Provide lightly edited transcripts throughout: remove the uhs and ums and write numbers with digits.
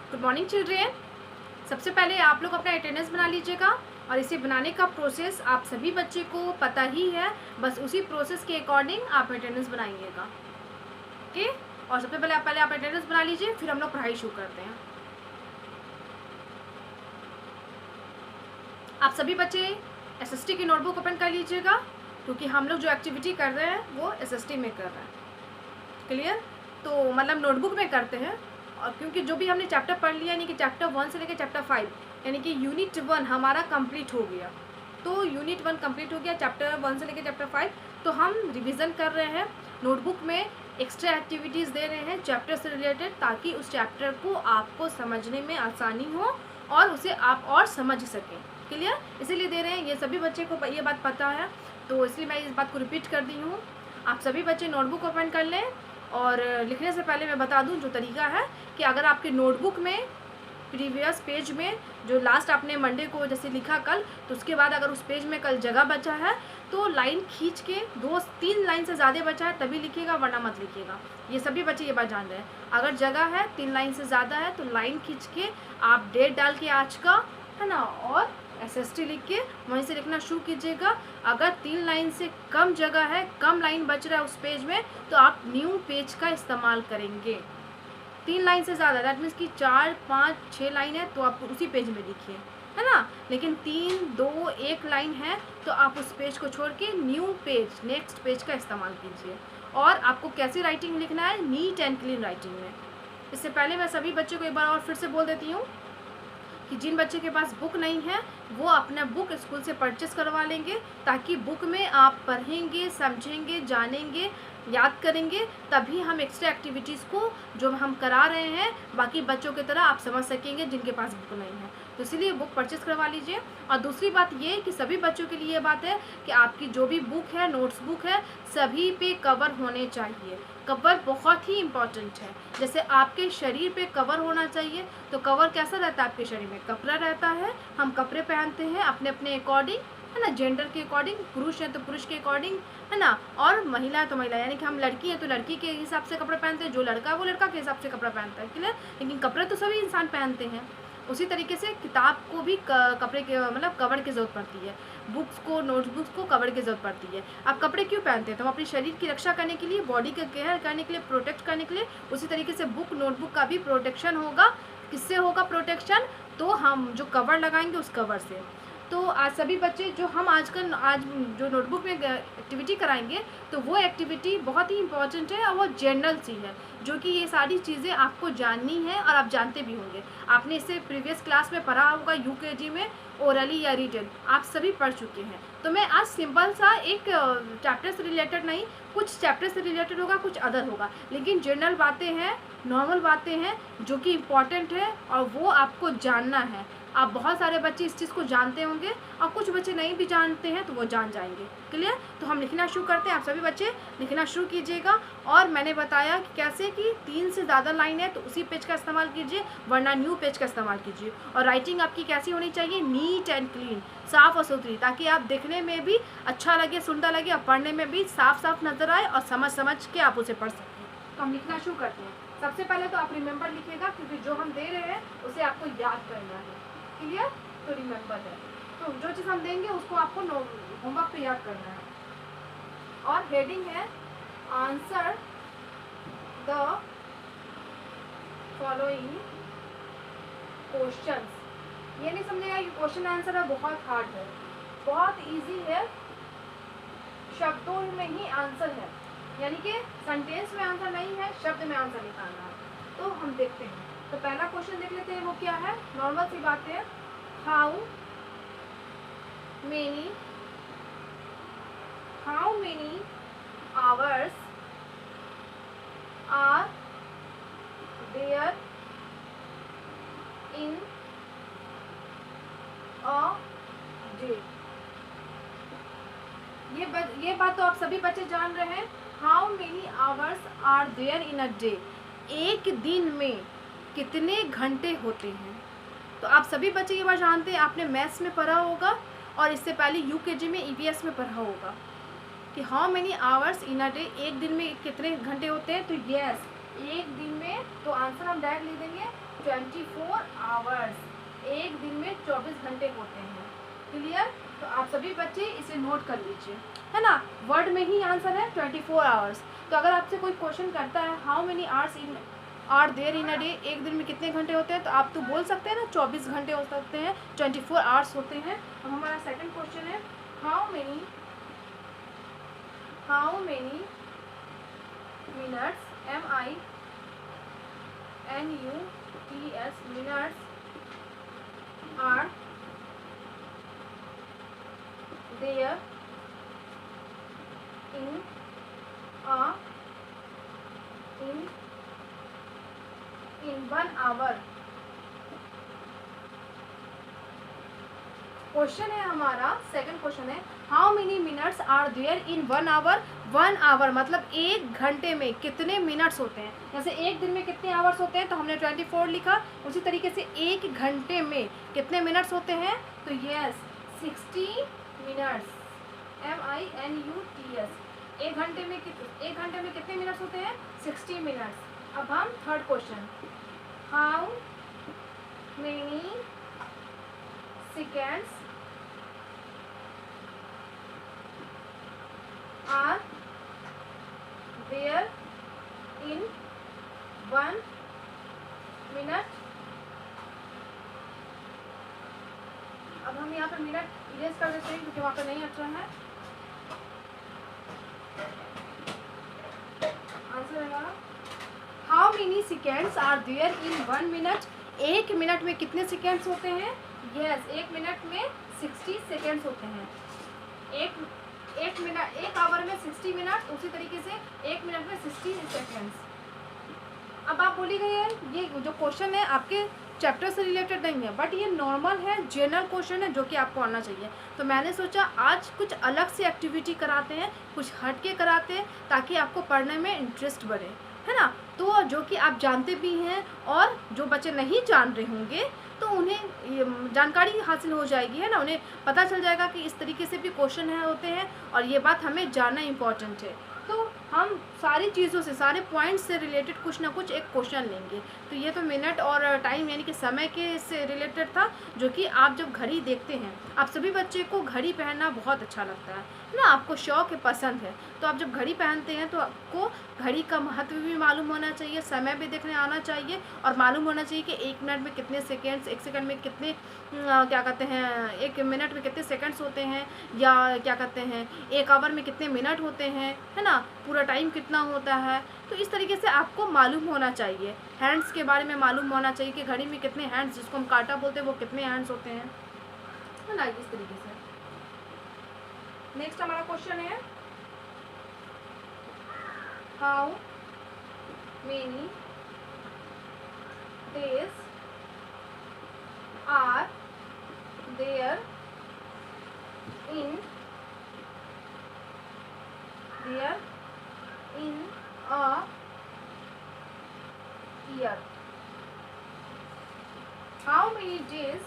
Good morning children. सबसे पहले आप लोग अपना अटेंडेंस बना लीजिएगा और इसे बनाने का प्रोसेस आप सभी बच्चे को पता ही है, बस उसी प्रोसेस के अकॉर्डिंग आप अटेंडेंस बनाइएगा। ओके, और सबसे पहले आप अटेंडेंस बना लीजिए, फिर हम लोग पढ़ाई शुरू करते हैं। आप सभी बच्चे एसएसटी की नोटबुक ओपन कर लीजिएगा, क्योंकि हम लोग जो एक्टिविटी कर रहे हैं वो एसएसटी में कर रहे हैं। क्लियर? तो मतलब नोटबुक में करते हैं, और क्योंकि जो भी हमने चैप्टर पढ़ लिया, यानी कि चैप्टर 1 से लेकर चैप्टर 5, यानी कि यूनिट 1 हमारा कंप्लीट हो गया। तो यूनिट 1 कंप्लीट हो गया, चैप्टर 1 से लेकर चैप्टर 5। तो हम रिवीजन कर रहे हैं, नोटबुक में एक्स्ट्रा एक्टिविटीज़ दे रहे हैं चैप्टर से रिलेटेड, ताकि उस चैप्टर को आपको समझने में आसानी हो और उसे आप और समझ सकें। क्लियर? इसीलिए दे रहे हैं, ये सभी बच्चे को ये बात पता है, तो इसलिए मैं इस बात को रिपीट कर दी हूँ। आप सभी बच्चे नोटबुक ओपन कर लें, और लिखने से पहले मैं बता दूं जो तरीका है कि अगर आपके नोटबुक में प्रीवियस पेज में जो लास्ट आपने मंडे को जैसे लिखा कल, तो उसके बाद अगर उस पेज में कल जगह बचा है तो लाइन खींच के 2-3 लाइन से ज़्यादा बचा है तभी लिखिएगा, वरना मत लिखिएगा। ये सभी बच्चे ये बात जान रहे हैं। अगर जगह है 3 लाइन से ज़्यादा है तो लाइन खींच के आप डेट डाल के आज का, है ना, और एसएसटी लिख के वहीं से लिखना शुरू कीजिएगा। अगर 3 लाइन से कम जगह है, कम लाइन बच रहा है उस पेज में, तो आप न्यू पेज का इस्तेमाल करेंगे। 3 लाइन से ज़्यादा दैट मीन्स कि 4, 5, 6 लाइन है तो आप उसी पेज में लिखिए, है ना। लेकिन 3, 2, 1 लाइन है तो आप उस पेज को छोड़ के न्यू पेज, नेक्स्ट पेज का इस्तेमाल कीजिए। और आपको कैसी राइटिंग लिखना है? नीट एंड क्लीन राइटिंग में। इससे पहले मैं सभी बच्चों को एक बार और फिर से बोल देती हूँ कि जिन बच्चे के पास बुक नहीं है वो अपना बुक स्कूल से परचेस करवा लेंगे, ताकि बुक में आप पढ़ेंगे, समझेंगे, जानेंगे, याद करेंगे, तभी हम एक्स्ट्रा एक्टिविटीज़ को जो हम करा रहे हैं बाकी बच्चों की तरह आप समझ सकेंगे जिनके पास बुक नहीं है। तो इसीलिए बुक परचेस करवा लीजिए। और दूसरी बात ये कि सभी बच्चों के लिए ये बात है कि आपकी जो भी बुक है, नोट्स बुक है, सभी पे कवर होने चाहिए। कवर बहुत ही इम्पॉर्टेंट है। जैसे आपके शरीर पे कवर होना चाहिए, तो कवर कैसा रहता है आपके शरीर में? कपड़ा रहता है, हम कपड़े पहनते हैं अपने अपने अकॉर्डिंग, है ना, जेंडर के अकॉर्डिंग। पुरुष है तो पुरुष के अकॉर्डिंग, है ना, और महिला है तो महिला, यानी कि हम लड़की है तो लड़की के हिसाब से कपड़े पहनते हैं, जो लड़का है वो लड़का के हिसाब से कपड़ा पहनता है। क्लियर? लेकिन कपड़े तो सभी इंसान पहनते हैं। उसी तरीके से किताब को भी कपड़े के मतलब कवर की ज़रूरत पड़ती है, बुक्स को, नोटबुक्स को कवर की ज़रूरत पड़ती है। आप कपड़े क्यों पहनते हैं? तो हम अपने शरीर की रक्षा करने के लिए, बॉडी का केयर करने के लिए, प्रोटेक्ट करने के लिए। उसी तरीके से बुक, नोटबुक का भी प्रोटेक्शन होगा। किससे होगा प्रोटेक्शन? तो हम जो कवर लगाएंगे उस कवर से। तो आज सभी बच्चे जो हम आज जो नोटबुक में एक्टिविटी कराएंगे, तो वो एक्टिविटी बहुत ही इंपॉर्टेंट है और वो जनरल सी है, जो कि ये सारी चीज़ें आपको जाननी है और आप जानते भी होंगे। आपने इससे प्रीवियस क्लास में पढ़ा होगा, यूकेजी में ओरली या रिटन आप सभी पढ़ चुके हैं। तो मैं आज सिंपल सा एक चैप्टर से रिलेटेड नहीं, कुछ चैप्टर से रिलेटेड होगा, कुछ अदर होगा, लेकिन जनरल बातें हैं, नॉर्मल बातें हैं जो कि इम्पॉर्टेंट है और वो आपको जानना है। आप बहुत सारे बच्चे इस चीज़ को जानते होंगे और कुछ बच्चे नहीं भी जानते हैं तो वो जान जाएंगे। क्लियर? तो हम लिखना शुरू करते हैं। आप सभी बच्चे लिखना शुरू कीजिएगा। और मैंने बताया कि कैसे कि 3 से ज़्यादा लाइन है तो उसी पेज का इस्तेमाल कीजिए, वरना न्यू पेज का इस्तेमाल कीजिए। और राइटिंग आपकी कैसी होनी चाहिए? नीट एंड क्लीन, साफ़ और सुथरी, ताकि आप देखने में भी अच्छा लगे, सुंदर लगे, और पढ़ने में भी साफ साफ नज़र आए और समझ के आप उसे पढ़ सकें। तो हम लिखना शुरू करते हैं। सबसे पहले तो आप रिमेंबर लिखिएगा, क्योंकि जो हम दे रहे हैं उसे आपको याद करना है। क्लियर? तो रिमेंबर है, तो जो चीज़ हम देंगे उसको आपको होमवर्क पे याद करना है। और हेडिंग है आंसर द फॉलोइंग क्वेश्चंस। ये नहीं समझेगा कि क्वेश्चन आंसर है बहुत हार्ड है, बहुत इजी है, शब्दों में ही आंसर है, यानी कि सेंटेंस में आंसर नहीं है, शब्द में आंसर निकालना है। तो हम देखते हैं। तो पहला क्वेश्चन देख लेते हैं, वो क्या है? नॉर्मल सी बात है। How many hours are there in a day? ये बात तो आप सभी बच्चे जान रहे हैं। How many hours are there in a day? एक दिन में कितने घंटे होते हैं? तो आप सभी बच्चे ये बात जानते हैं, आपने मैथ्स में पढ़ा होगा और इससे पहले यूकेजी में ईवीएस में पढ़ा होगा कि how many hours in a day, एक दिन में कितने घंटे होते हैं। तो यस, एक दिन में, तो आंसर हम डायरेक्ट लिख देंगे 24 आवर्स। एक दिन में 24 घंटे होते हैं। क्लियर? तो आप सभी बच्चे इसे नोट कर लीजिए, है ना। वर्ड में ही आंसर है 24 आवर्स। तो अगर आपसे कोई क्वेश्चन करता है how many hours in are there in a day, एक दिन में कितने घंटे होते हैं, तो आप तो बोल सकते हैं ना 24 घंटे हो सकते हैं, 24 आवर्स होते हैं। अब हमारा सेकंड क्वेश्चन है how many minutes MINUTS minutes are there in 1 hour। Question है हमारा, सेकंड क्वेश्चन है how many minutes are there in 1 hour. 1 hour मतलब एक घंटे में कितने मिनट्स होते हैं। जैसे एक दिन में कितने आवर्स होते हैं तो हमने 24 लिखा, उसी तरीके से एक घंटे में कितने मिनट्स होते हैं, तो यस 60 मिनट्स MINUTS। एक घंटे में कितने मिनट्स होते हैं, 60 मिनट्स। अब हम third question how many seconds are there in 1 minute. अब हम यहाँ पर मिनट इरेज कर देते हैं क्योंकि वहाँ पर नहीं अच्छा है। आंसर है how many seconds are there in 1 minute. एक मिनट में कितने सेकेंड्स होते हैं, यस एक मिनट में 60 सेकेंड्स होते हैं। एक आवर में 60 मिनट, उसी तरीके से एक मिनट में 60 सेकेंड्स। अब आप बोलिएगा ये जो क्वेश्चन है आपके चैप्टर से रिलेटेड नहीं है, बट ये नॉर्मल है, जनरल क्वेश्चन है जो कि आपको आना चाहिए। तो मैंने सोचा आज कुछ अलग से एक्टिविटी कराते हैं, कुछ हट के कराते हैं, ताकि आपको पढ़ने में इंटरेस्ट बढ़े, है ना। तो जो कि आप जानते भी हैं और जो बच्चे नहीं जान रहे होंगे तो उन्हें जानकारी हासिल हो जाएगी, है ना। उन्हें पता चल जाएगा कि इस तरीके से भी क्वेश्चन है होते हैं और ये बात हमें जानना इम्पॉर्टेंट है। तो हम सारी चीज़ों से, सारे पॉइंट्स से रिलेटेड कुछ ना कुछ एक क्वेश्चन लेंगे। तो ये तो मिनट और टाइम यानी कि समय के से रिलेटेड था, जो कि आप जब घड़ी देखते हैं, आप सभी बच्चे को घड़ी पहनना बहुत अच्छा लगता है ना, आपको शौक है, पसंद है। तो आप जब घड़ी पहनते हैं तो आपको घड़ी का महत्व भी मालूम होना चाहिए, समय भी देखने आना चाहिए और मालूम होना चाहिए कि एक मिनट में कितने सेकेंड्स, एक सेकंड में कितने क्या कहते हैं, एक मिनट में कितने सेकंड्स होते हैं, या क्या कहते हैं एक आवर में कितने मिनट होते हैं, है ना, पूरा टाइम कितना होता है। तो इस तरीके से आपको मालूम होना चाहिए। हैंड्स के बारे में मालूम होना चाहिए कि घड़ी में कितने हैंड्स, जिसको हम कांटा बोलते हैं, वो कितने हैंड्स होते हैं, है ना, इस तरीके से। नेक्स्ट हमारा क्वेश्चन है how many days are there in a year। How many days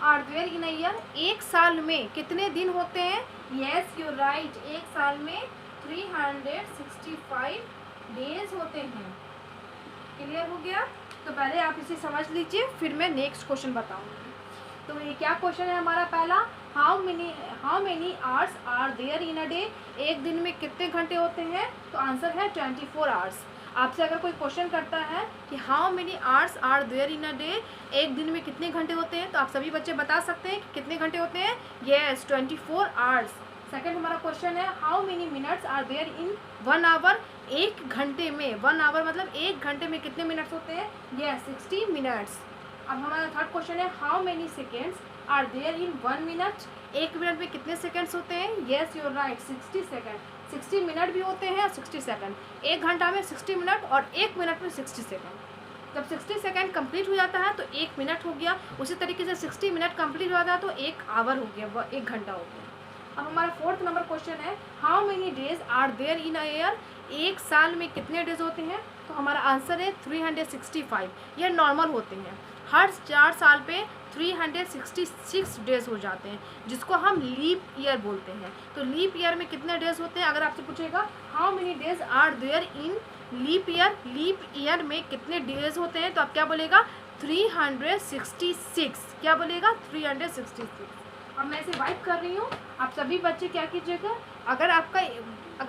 are there in a year. एक साल में कितने दिन होते हैं, यस यू राइट, एक साल में 365 डेज होते हैं। क्लियर हो गया? तो पहले आप इसे समझ लीजिए, फिर मैं नेक्स्ट क्वेश्चन बताऊंगी। तो ये क्या क्वेश्चन है हमारा पहला, how many hours are there in a day. एक दिन में कितने घंटे होते हैं, तो आंसर है 24 आवर्स। आपसे अगर कोई क्वेश्चन करता है कि how many hours are there in a day, एक दिन में कितने घंटे होते हैं, तो आप सभी बच्चे बता सकते हैं कि कितने घंटे होते हैं, यस 24 आवर्स। सेकंड हमारा क्वेश्चन है how many minutes are there in 1 hour. एक घंटे में, 1 आवर मतलब एक घंटे में कितने मिनट्स होते हैं, यस 60 मिनट्स। अब हमारा थर्ड क्वेश्चन है how many seconds are there in 1 minute. एक मिनट में कितने सेकेंड्स होते हैं, yes you right 60 second. 60 minute भी होते हैं और 60 सेकेंड। एक घंटा में 60 मिनट और एक मिनट में 60 सेकेंड। जब 60 सेकेंड कंप्लीट हो जाता है तो एक मिनट हो गया, उसी तरीके से 60 मिनट कंप्लीट हो जाता है तो एक आवर हो गया, एक घंटा हो गया। अब हमारा फोर्थ नंबर क्वेश्चन है how many days are there in a year. एक साल में कितने डेज होते हैं, तो हमारा आंसर है 365। ये नॉर्मल होते हैं, हर 4 साल पे 366 डेज हो जाते हैं, जिसको हम लीप ईयर बोलते हैं। तो लीप ईयर में कितने डेज होते हैं, अगर आपसे पूछेगा how many days are there in leap year में कितने डेज होते हैं, तो आप क्या बोलेगा 366, क्या बोलेगा 366। अब मैं इसे वाइप कर रही हूँ। आप सभी बच्चे क्या कीजिएगा, अगर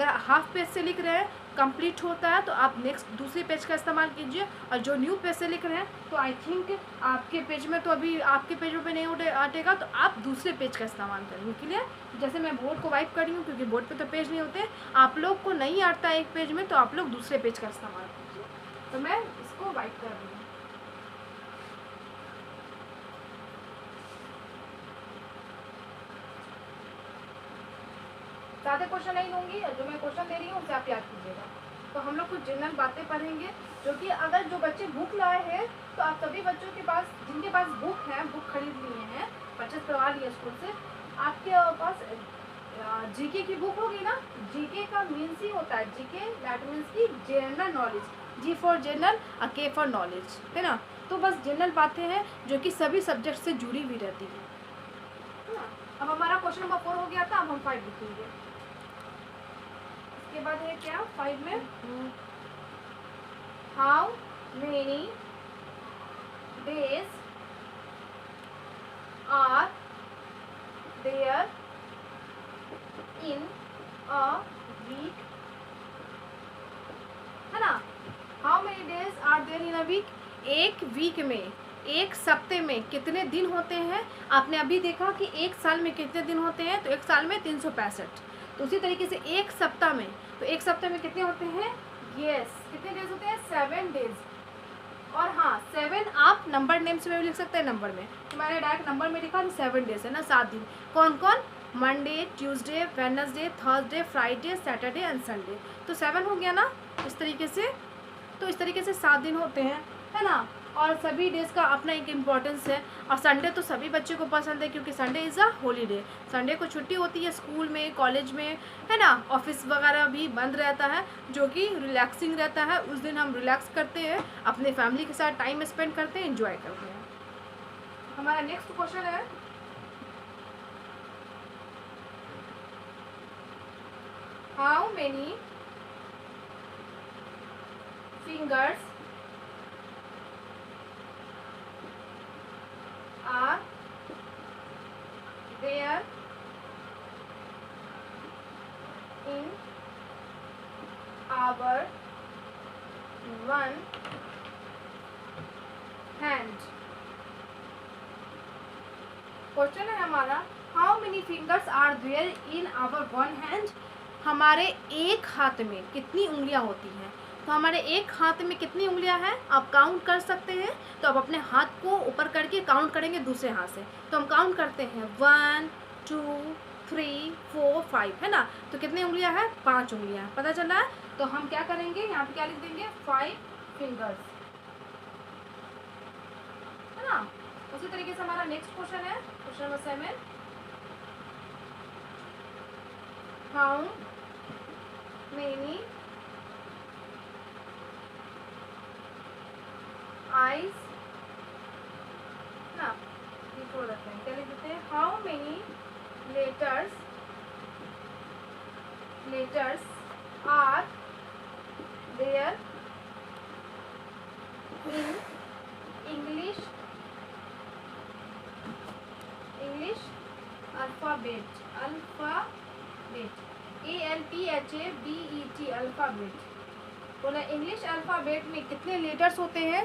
हाफ पेज से लिख रहे हैं कंप्लीट होता है तो आप नेक्स्ट दूसरे पेज का इस्तेमाल कीजिए, और जो न्यू पेज से लिख रहे हैं तो आई थिंक आपके पेज में तो अभी आपके पेजों पे नहीं आटेगा, तो आप दूसरे पेज का इस्तेमाल करेंगे। क्लियर? जैसे मैं बोर्ड को वाइप कर रही हूँ क्योंकि बोर्ड पे तो पेज नहीं होते, आप लोग को नहीं आता है एक पेज में तो आप लोग दूसरे पेज का इस्तेमाल कीजिए। तो मैं इसको वाइप कर रही हूँ। ज़्यादा क्वेश्चन नहीं लूँगी, जो मैं क्वेश्चन दे रही हूँ उसे आप याद कीजिएगा। तो हम लोग कुछ जनरल बातें पढ़ेंगे, जो कि अगर जो बच्चे बुक लाए हैं तो आप सभी बच्चों के पास, जिनके पास बुक है, बुक खरीद लिए हैं, परचेस करवा लिए स्कूल से, आपके पास जीके की बुक होगी ना। जीके का मीन्स ही होता है, जीके दैट मीन्स की general knowledge, G for general और के फॉर नॉलेज, है ना। तो बस जनरल बातें हैं जो कि सभी सब्जेक्ट से जुड़ी हुई रहती है ना। अब हमारा क्वेश्चन नंबर 4 हो गया था, अब हम 5 लिखेंगे। इसके बाद है क्या 5 में, how many days are there in a week, है ना। How many days are there in a week, एक वीक में, एक सप्ते में कितने दिन होते हैं। आपने अभी देखा कि एक साल में कितने दिन होते हैं, तो एक साल में 365। तो उसी तरीके से एक सप्ताह में, तो एक सप्ताह में कितने होते हैं, यस कितने डेज होते हैं, 7 डेज। और हाँ 7 आप नंबर नेम्स में भी लिख सकते हैं, नंबर में तो मैंने डायरेक्ट नंबर में लिखा, तो 7 डेज है ना, 7 दिन। कौन कौन, Monday, Tuesday, Wednesday, Thursday, Friday, Saturday and Sunday. तो 7 हो गया ना इस तरीके से। तो इस तरीके से 7 दिन होते हैं, है ना। और सभी डेज का अपना एक इम्पोर्टेंस है। और संडे तो सभी बच्चों को पसंद है क्योंकि Sunday is a holiday. Sunday को छुट्टी होती है स्कूल में, कॉलेज में, है ना। ऑफिस वगैरह भी बंद रहता है, जो कि रिलैक्सिंग रहता है। उस दिन हम रिलैक्स करते हैं, अपने फैमिली के साथ टाइम स्पेंड करते हैं, एंजॉय करते हैं। हमारा नेक्स्ट क्वेश्चन है, how many fingers are there in our one hand। Question है हमारा, how many fingers are there in our one hand, हमारे एक हाथ में कितनी उंगलियां होती हैं। तो हमारे एक हाथ में कितनी उंगलियां हैं आप काउंट कर सकते हैं। तो आप अपने हाथ को ऊपर करके काउंट करेंगे दूसरे हाथ से, तो हम काउंट करते हैं 1 2 3 4 5, है ना। तो कितनी उंगलियां हैं, 5 उंगलियां हैं, पता चला है। तो हम क्या करेंगे, यहाँ पे क्या लिख देंगे, 5 फिंगर्स, है ना। उसी तरीके से हमारा नेक्स्ट क्वेश्चन है, question number 7, how many eyes, ना बिफोर रखते हैं, क्या लिख देते हैं, how many letters are there in English alphabet, ALPHABET, alphabet. बोला इंग्लिश अल्फाबेट में कितने लेटर्स होते हैं,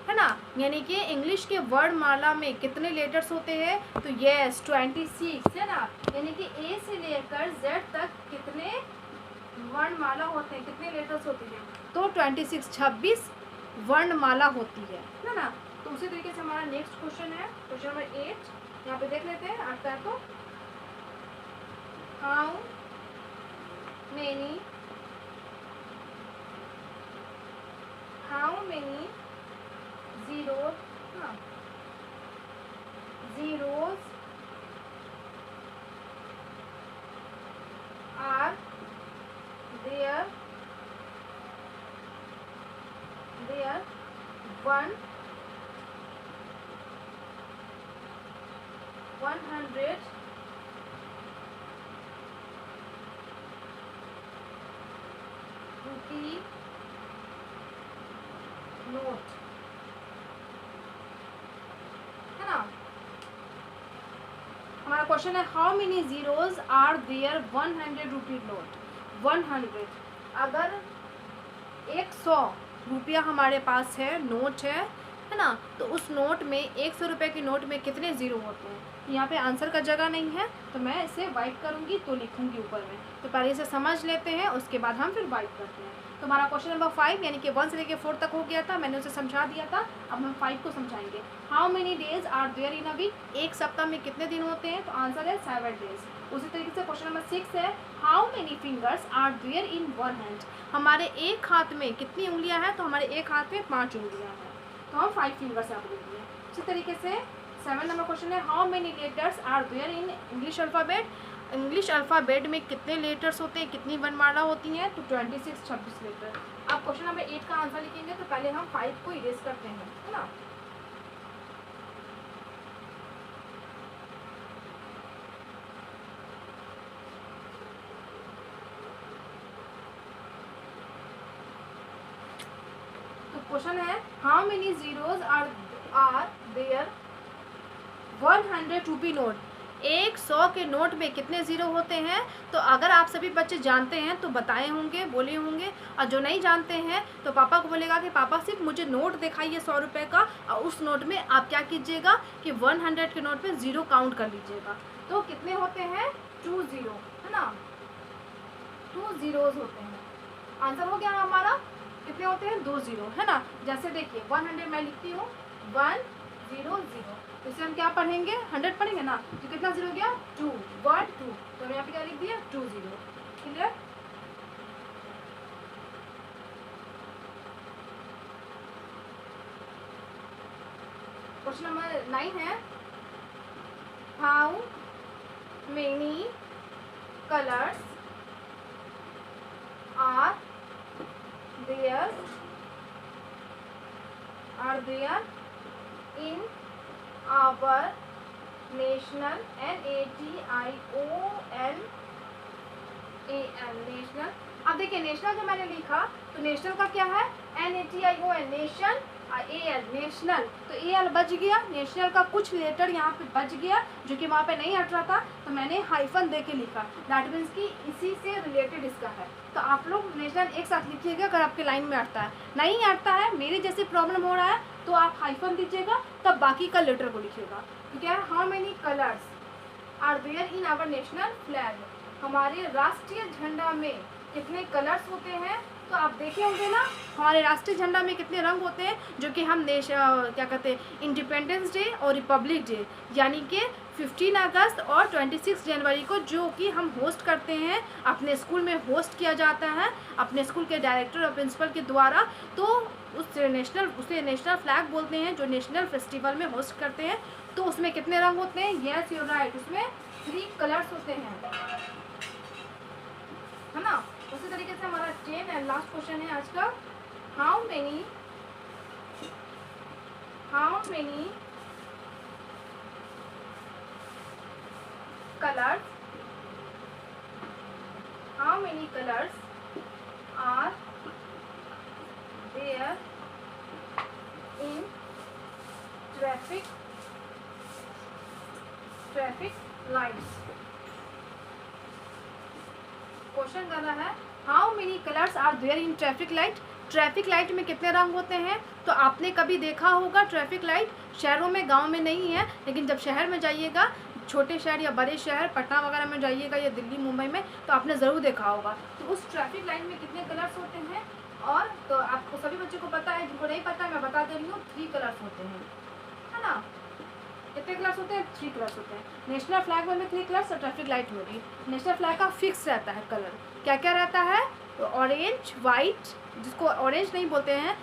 है ना। यानी कि इंग्लिश के वर्ड माला में कितने लेटर्स होते हैं, तो यस 26, है ना। यानी कि ए से लेकर जेड तक कितने वर्णमाला होते हैं, कितने लेटर्स होते हैं, तो 26, 26 वर्णमाला होती है ना। तो उसी तरीके से हमारा नेक्स्ट क्वेश्चन है, क्वेश्चन नंबर 8, यहाँ पे देख लेते हैं आता है तो, how many zeros are there 100 rupee note, है ना। हमारा क्वेश्चन है how many zeros are there 100 rupee note. 100, अगर 100 रुपया हमारे पास है, नोट है ना, तो उस नोट में 100 रुपये के नोट में कितने ज़ीरो होते हैं। यहाँ पे आंसर का जगह नहीं है तो मैं इसे वाइट करूँगी तो लिखूँगी ऊपर में। तो पहले इसे समझ लेते हैं, उसके बाद हम फिर वाइट करते हैं। तो हमारा क्वेश्चन नंबर 5 यानी कि 1 से लेकर 4 तक हो गया था, मैंने उसे समझा दिया था। अब हम 5 को समझाएंगे। How many days are there in a week. एक सप्ताह में कितने दिन होते हैं, तो आंसर है 7 डेज। उसी तरीके से क्वेश्चन नंबर 6 है how many fingers are there in one hand. हमारे एक हाथ में कितनी उंगलियां हैं, तो हमारे एक हाथ में 5 उंगलियां हैं, तो हम 5 फिंगर्स यहाँ पर लिखेंगे। इसी तरीके से 7 नंबर क्वेश्चन है how many letters are there in English alphabet. English alphabet में कितने लेटर्स होते हैं, कितनी वर्णमाला होती हैं, तो 26 लेटर। अब क्वेश्चन नंबर 8 का आंसर लिखेंगे, तो पहले हम 5 को इरेज करते हैं, है ना। क्वेश्चन है how many zeros are there 100 rupee note. 100 के नोट में कितने ज़ीरो होते हैं। तो अगर आप सभी बच्चे जानते हैं तो बताए होंगे, बोले होंगे, और जो नहीं जानते हैं तो पापा को बोलेगा कि पापा सिर्फ मुझे नोट दिखाइए 100 रुपये का, और उस नोट में आप क्या कीजिएगा कि 100 के नोट में ज़ीरो काउंट कर लीजिएगा। तो कितने होते हैं, 2 ज़ीरो, है ना, 2 ज़ीरोज़ होते हैं। आंसर हो गया हमारा, कितने होते हैं, 2 ज़ीरो, है ना। जैसे देखिए 100 मैं लिखती हूँ 100, इसे हम क्या पढ़ेंगे, 100 पढ़ेंगे ना, तो कितना ज़ीरो हो गया, 2, 1 2, तो हम यहाँ पे क्या लिख दिया, 2 ज़ीरो। क्लियर। क्वेश्चन नंबर 9 है how many colours are there in our national NATIONAL national. अब देखिए नेशनल जो मैंने लिखा तो नेशनल का क्या है, NATION नेशन, AL नेशनल, तो AL बच गया, नेशनल का कुछ लेटर यहाँ पे बच गया जो कि वहाँ पे नहीं हट रहा था, तो मैंने हाइफन दे के लिखा। दैट मीन्स कि इसी से रिलेटेड इसका है। तो आप लोग नेशनल एक साथ लिखिएगा अगर आपके लाइन में अटता है, नहीं अटता है, मेरी जैसी प्रॉब्लम हो रहा है तो आप हाइफन दीजिएगा, तब बाकी का लेटर को लिखिएगा। तो क्या है, how many colours are there in our national flag. हमारे राष्ट्रीय झंडा में कितने कलर्स होते हैं। तो आप देखे होंगे ना हमारे राष्ट्रीय झंडा में कितने रंग होते हैं, जो कि हम क्या कहते हैं, इंडिपेंडेंस डे और रिपब्लिक डे यानी कि 15 अगस्त और 26 जनवरी को जो कि हम होस्ट करते हैं, अपने स्कूल में होस्ट किया जाता है अपने स्कूल के डायरेक्टर और प्रिंसिपल के द्वारा। तो उसे नेशनल फ्लैग बोलते हैं, जो नेशनल फेस्टिवल में होस्ट करते हैं। तो उसमें कितने रंग होते हैं, यस यू राइट, उसमें 3 कलर्स होते हैं, है ना। उसी तरीके से हमारा 10 एंड लास्ट क्वेश्चन है आज का, how many colours are there in traffic lights. Question कर रहा है how many colours are there in traffic light. Traffic light में कितने रंग होते हैं। तो आपने कभी देखा होगा ट्रैफिक लाइट, शहरों में, गांव में नहीं है, लेकिन जब शहर में जाइएगा, छोटे शहर या बड़े शहर पटना वगैरह में जाइएगा या दिल्ली मुंबई में, तो आपने ज़रूर देखा होगा। तो उस ट्रैफिक लाइट में कितने कलर्स होते हैं। और तो आपको सभी बच्चों को पता है, जिनको नहीं पता है मैं बता दे रही हूँ, 3 कलर्स होते हैं, है ना। कितने कलर्स होते हैं, 3 कलर्स होते हैं। नेशनल फ्लैग में भी 3 कलर्स और ट्रैफिक लाइट में भी। नेशनल फ्लैग का फिक्स रहता है कलर, क्या क्या रहता है, तो ऑरेंज, वाइट, जिसको ऑरेंज नहीं बोलते हैं,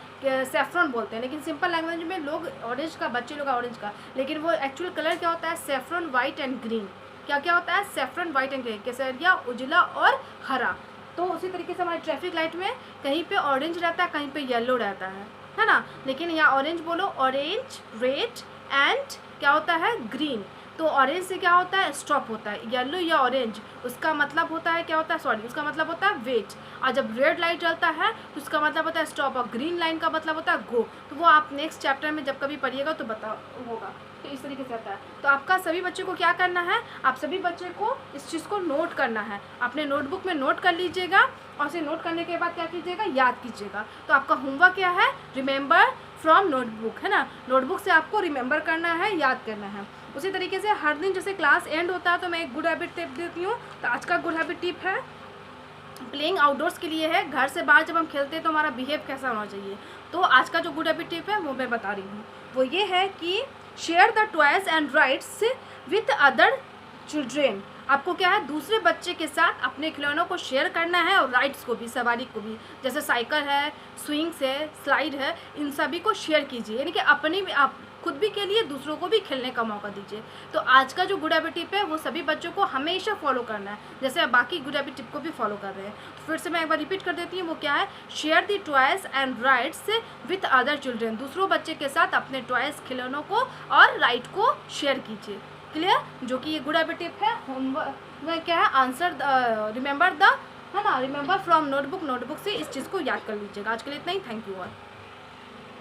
सेफ्रॉन बोलते हैं, लेकिन सिंपल लैंग्वेज में लोग ऑरेंज का, बच्चे लोग ऑरेंज का, लेकिन वो एक्चुअल कलर क्या होता है, सेफ्रॉन, वाइट एंड ग्रीन। क्या क्या होता है, सेफ्रॉन, वाइट एंड ग्रीन, केसरिया, उजला और हरा। तो उसी तरीके से हमारे ट्रैफिक लाइट में कहीं पे ऑरेंज रहता है, कहीं पे येलो रहता है ना। लेकिन यहाँ ऑरेंज बोलो, ऑरेंज, रेड एंड क्या होता है, ग्रीन। तो ऑरेंज से क्या होता है, स्टॉप होता है। येलो या ऑरेंज उसका मतलब होता है क्या होता है, सॉरी उसका मतलब होता है वेट। और जब रेड लाइट जलता है तो उसका मतलब होता है स्टॉप, और ग्रीन लाइन का मतलब होता है गो। तो वो आप नेक्स्ट चैप्टर में जब कभी पढ़िएगा तो होगा। तो इस तरीके से आता है। तो आपका सभी बच्चे को क्या करना है, आप सभी बच्चे को इस चीज़ को नोट करना है, अपने नोटबुक में नोट कर लीजिएगा, और उसे नोट करने के बाद क्या कीजिएगा, याद कीजिएगा। तो आपका होमवर्क क्या है, रिमेंबर फ्रॉम नोटबुक, है ना। नोटबुक से आपको रिमेंबर करना है, याद करना है। उसी तरीके से हर दिन जैसे क्लास एंड होता है तो मैं एक गुड हैबिट टिप देती हूँ। तो आज का गुड हैबिट टिप है प्लेइंग आउटडोर्स के लिए है। घर से बाहर जब हम खेलते हैं तो हमारा बिहेव कैसा होना चाहिए। तो आज का जो गुड हैबिट टिप है वो मैं बता रही हूँ, वो ये है कि share the toys and rides with other children. आपको क्या है, दूसरे बच्चे के साथ अपने खिलौनों को शेयर करना है, और राइड्स को भी, सवारी को भी, जैसे साइकिल है, स्विंग्स है, स्लाइड है, इन सभी को शेयर कीजिए। यानी कि अपनी भी, आप खुद भी के लिए दूसरों को भी खेलने का मौका दीजिए। तो आज का जो गुड हैबिट टिप है वो सभी बच्चों को हमेशा फॉलो करना है, जैसे आप बाकी गुड हैबिट टिप को भी फॉलो कर रहे हैं। तो फिर से मैं एक बार रिपीट कर देती हूँ, वो क्या है, share the toys and rides with other children. दूसरों बच्चे के साथ अपने टॉयज, खिलौनों को और राइड को शेयर कीजिए। क्लियर, जो कि ये गुड हैबिट टिप है। होमवर्क में क्या है, आंसर रिमेंबर द, है ना, रिमेंबर फ्रॉम नोटबुक, नोटबुक से इस चीज़ को याद कर लीजिएगा। आज के लिए इतना ही, थैंक यू ऑल।